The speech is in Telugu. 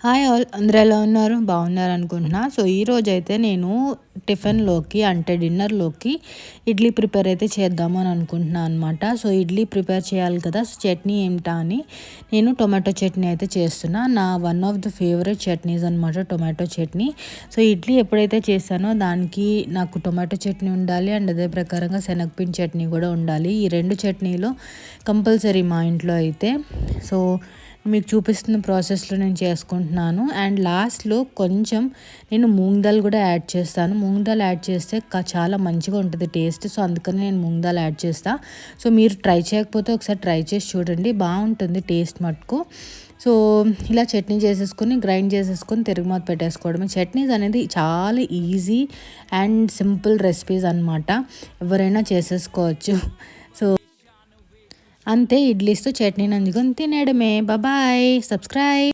హాయ్ ఆల్, అందరూ ఎలా ఉన్నారు? బాగున్నారు అనుకుంటున్నా. సో ఈరోజైతే నేను టిఫిన్లోకి అంటే డిన్నర్లోకి ఇడ్లీ ప్రిపేర్ అయితే చేద్దాము అని అనుకుంటున్నాను అనమాట. సో ఇడ్లీ ప్రిపేర్ చేయాలి కదా, సో చట్నీ ఏమిటా అని నేను టొమాటో చట్నీ అయితే చేస్తున్నా. నా one of the favourite chutneys అనమాట టొమాటో చట్నీ. సో ఇడ్లీ ఎప్పుడైతే చేశానో దానికి నాకు టొమాటో చట్నీ ఉండాలి అండ్ అదే ప్రకారంగా శనగపిండి చట్నీ కూడా ఉండాలి. ఈ రెండు చట్నీలు కంపల్సరీ మా ఇంట్లో అయితే. సో మీకు చూపిస్తున్న ప్రాసెస్లో నేను చేసుకుంటున్నాను. అండ్ లాస్ట్లో కొంచెం నేను మూంగ్ దాల్ కూడా యాడ్ చేస్తాను. మూంగ్ దాల్ యాడ్ చేస్తే చాలా మంచిగా ఉంటుంది టేస్ట్. సో అందుకని నేను మూంగ్ దాల్ యాడ్ చేస్తాను. సో మీరు ట్రై చేయకపోతే ఒకసారి ట్రై చేసి చూడండి, బాగుంటుంది టేస్ట్ మటుకు. సో ఇలా చట్నీ చేసేసుకొని గ్రైండ్ చేసేసుకొని తిరుగుమాత పెట్టేసుకోవడమే. చట్నీస్ అనేది చాలా ఈజీ అండ్ సింపుల్ రెసిపీస్ అనమాట, ఎవరైనా చేసేసుకోవచ్చు. సో అంతే, ఇడ్లీస్తో చట్నీ నంచుకొని తినేయడమే. Bye, subscribe.